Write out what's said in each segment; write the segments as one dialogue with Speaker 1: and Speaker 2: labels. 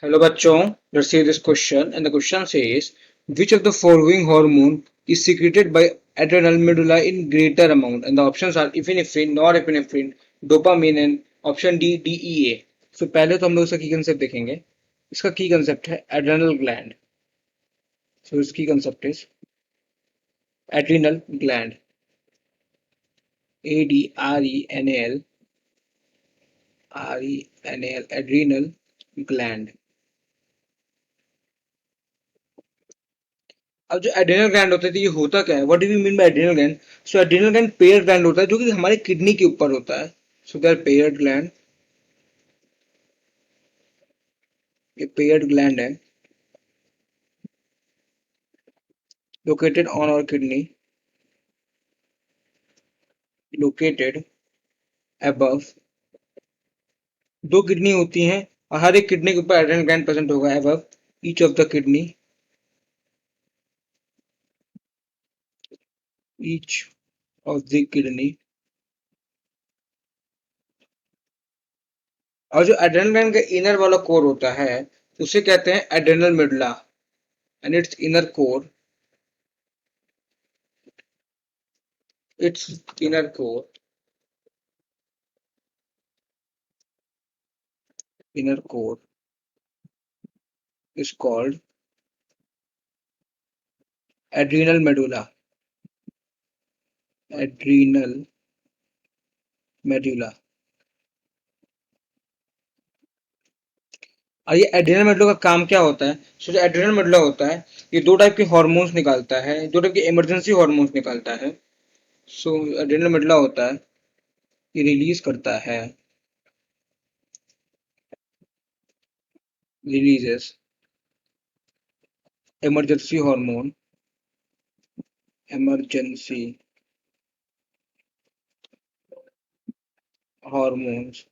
Speaker 1: Hello बच्चों, let's see this question and the question says which of the following hormone is secreted by adrenal medulla in greater amount and the options are epinephrine, norepinephrine, dopamine and option D DEA. So पहले तो हम लोग इसका की concept देखेंगे. इसका की concept है adrenal gland. So इसकी concept is adrenal gland. ADRENAL adrenal gland. अब जो एड्रेनल ग्लैंड होता है तो ये होता क्या है? What do you mean by adrenal gland? So adrenal gland pair gland होता है जो कि हमारे किडनी के ऊपर होता है. So they are paired gland. ये पेयर्ड ग्लैंड है located on our kidney, located above. दो किडनी होती हैं और हर एक किडनी के ऊपर एड्रेनल ग्लैंड प्रेजेंट होगा above each of the kidney, each of the kidney. और जो एड्रेनल ग्लैंड का इनर वाला कोर होता है उसे कहते हैं adrenal medulla and its inner core, its inner core, inner core is called adrenal medulla. Adrenal medulla. और ये एड्रेनल मेडुला का काम क्या होता है? सो जो एड्रेनल मेडुला होता है ये दो टाइप के हार्मोन्स निकालता है, दो टाइप के इमरजेंसी हार्मोन्स निकालता है. सो एड्रेनल मेडुला होता है ये रिलीज करता है, releases emergency hormone, emergency hormones.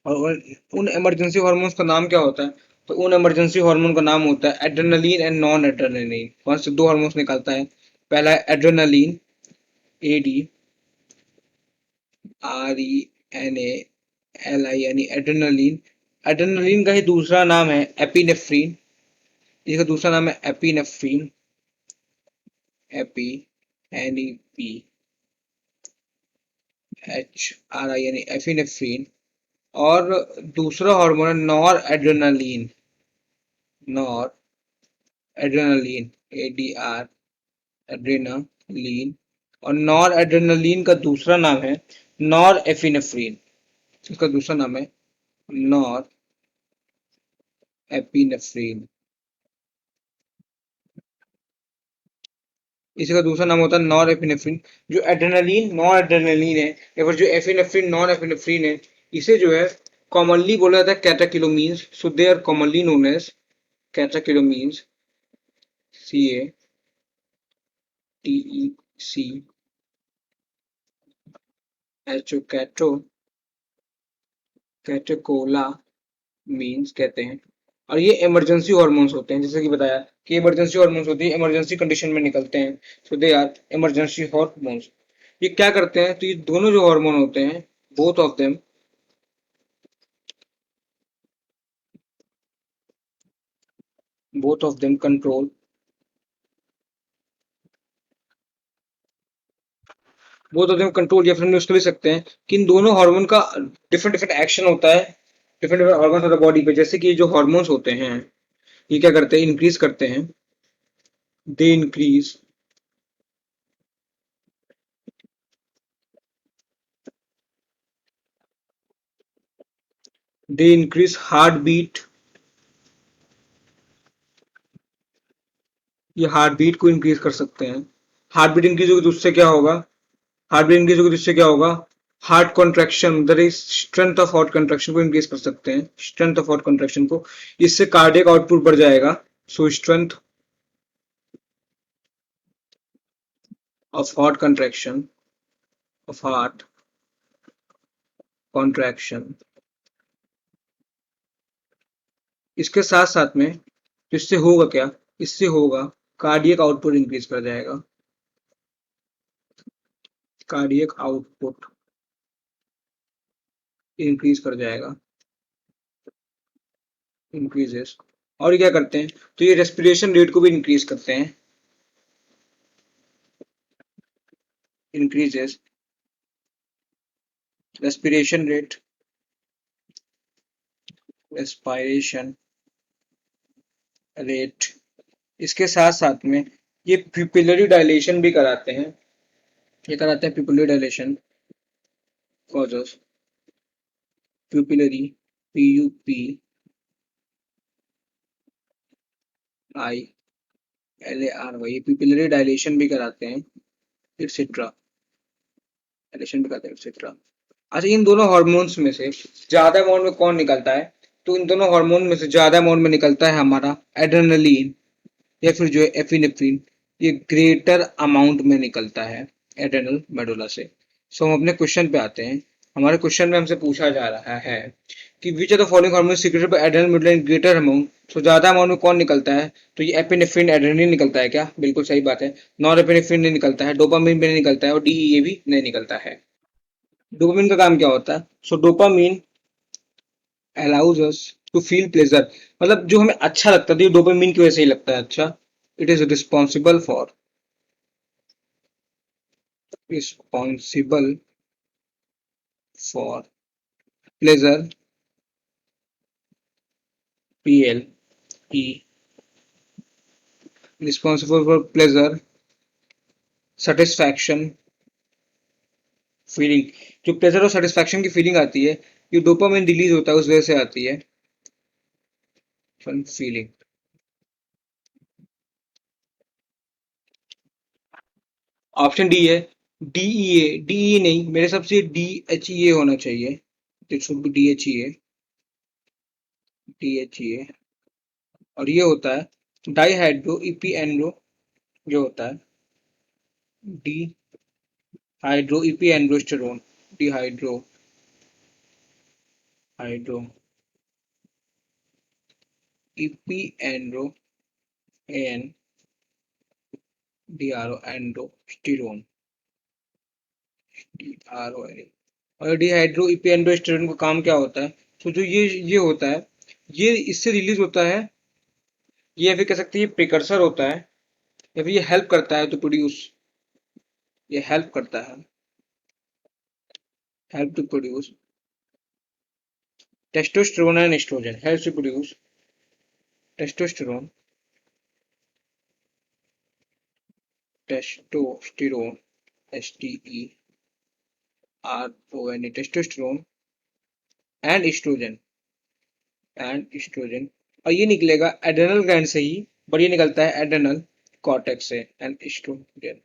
Speaker 1: और उन इमरजेंसी हार्मोन्स का नाम क्या होता है? तो उन इमरजेंसी हार्मोन का नाम होता है एड्रेनलिन एंड नॉन एड्रेनलिन. वहां से दो हार्मोन्स निकलता है. पहला है एड्रेनलिन, ADRENALI यानी एड्रेनलिन. एड्रेनलिन का ही दूसरा नाम है एपिनेफ्रीन. इसका दूसरा नाम है एपिनेफ्रीन, एपी NEPHRI यानी एपिनेफ्रीन. और दूसरा हार्मोन है nor adrenaline, nor adrenaline, ADR adrenaline. और नॉर एड्रेनलिन का दूसरा नाम है नॉर एपिनेफ्रीन. इसका दूसरा नाम है नॉर एपिनेफ्रीन. इसका दूसरा नाम होता है नॉर एपिनेफ्रीन. जो एड्रेनलिन नॉर एड्रेनलिन है या फिर जो एपिनेफ्रीन नॉर एपिनेफ्रीन है इसे जो है कॉमनली बोला जाता है catecholamines. So they are commonly known as catecholamines, CATEC H O कैटो कैटेकोला मीन्स कहते हैं. और ये इमरजेंसी हार्मोन्स होते हैं जैसे कि बताया कि इमरजेंसी हार्मोन्स होती है, इमरजेंसी कंडीशन में निकलते हैं. सो दे आर इमरजेंसी हार्मोन्स. ये क्या करते हैं? तो ये दोनों जो हार्मोन होते हैं both of them, both of them control both of them control, या फिर हम उसको ले सकते हैं कि इन दोनों हार्मोन का डिफरेंट डिफरेंट एक्शन होता है different different organs of the body पे. जैसे कि जो हार्मोन्स होते हैं ये क्या करते हैं? इंक्रीज करते हैं. They increase heart beat. ये हार्ट बीट को इंक्रीज कर सकते हैं. हार्ट बीट इंक्रीज होगी तो उससे क्या होगा? हार्ट बीट इंक्रीज होगी तो इससे क्या होगा? Heart contraction, that is strength of heart contraction को इंक्रीज कर सकते हैं, स्ट्रेंथ ऑफ हार्ट कॉन्ट्रैक्शन को. इससे कार्डियक आउटपुट बढ़ जाएगा. सो strength of heart contraction, of heart contraction. इसके साथ साथ में इससे होगा क्या? इससे होगा कार्डियक आउटपुट इंक्रीज कर जाएगा. कार्डियक आउटपुट इंक्रीज कर जाएगा. इंक्रीजेस। और ये क्या करते हैं, तो ये रेस्पिरेशन रेट को भी इंक्रीज करते हैं, increases respiration rate, respiration rate. इसके साथ साथ में ये प्यूपिलरी डायलेशन भी कराते हैं, ये कराते हैं pupillary dilation, causes pupillary, P I L A R Y, pupillary dilation भी कराते हैं, एक्सेट्रा, डायलेशन भी कराते हैं एक्सेट्रा। अच्छा, इन दोनों हार्मोन्स में से ज्यादा अमाउंट में कौन निकलता है, तो इन दोनों हार्मोन में से ज्यादा अमाउंट में निकलता है हमारा एड्रेनलिन या फिर जो है एपिनेफ्रिन, ये ग्रेटर अमाउंट में निकलता है एड्रेनल मेडुला से। सो हम अपने क्वेश्चन पे आते हैं। हमारे क्वेश्चन में हमसे पूछा जा रहा है कि which are the following hormone secreted by adrenal medulla in greater amount. So ज्यादा अमाउंट में कौन निकलता है, तो ये एपिनेफ्रिन एड्रेनलिन निकलता है क्या, बिल्कुल सही बात है। नॉर एपिनेफ्रिन नहीं निकलता है, डोपामिन भी नहीं निकलता है, और डीईए भी नहीं निकलता है। डोपामिन का काम क्या होता है, so dopamine allows us to feel pleasure, मतलब जो हमें अच्छा लगता है तो ये डोपामिन की वजह से ही लगता है अच्छा। It is responsible for pleasure, PL E, responsible for pleasure, satisfaction, feeling. जो प्लेजर और सेटिस्फैक्शन की फीलिंग आती है, ये डोपामिन रिलीज होता है उस वजह से आती है, फन फीलिंग। ऑप्शन डी है, डीईए, डीई नहीं, मेरे हिसाब से डीएचईए होना चाहिए, it should be DHEA, DHEA. और ये होता है डाईहाइड्रो ईपी एनरो, जो होता है dehydroepiandrosterone, dehydro hydro EP andro, N DRO androsterone, DRO. और डिहाइड्रो ईपी एंड्रोस्टेरोन का काम क्या होता है, तो जो ये होता है, ये इससे रिलीज होता है, ये या फिर कह सकते हैं ये प्रिकर्सर होता है, या फिर ये हेल्प करता है टू प्रोड्यूस, ये हेल्प करता है, help to produce testosterone and estrogen, help to produce testosterone, testosterone, S T E R O N A, testosterone and estrogen, और ये निकलेगा एड्रेनल ग्लैंड से ही, पर ये निकलता है एड्रेनल कॉर्टेक्स से एंड एस्ट्रोजन।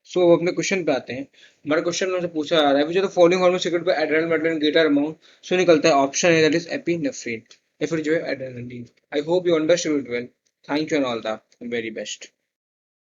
Speaker 1: सो अब अपने क्वेश्चन पे आते हैं। हमारे क्वेश्चन में से पूछा जा रहा है, which are the following hormone secreted by adrenal medulla in greater amount. So निकलता है ऑप्शन है, दैट इज एपिनेफ्रिन, या फिर जो है adrenaline. I hope you understood it well. Thank you and all the very best.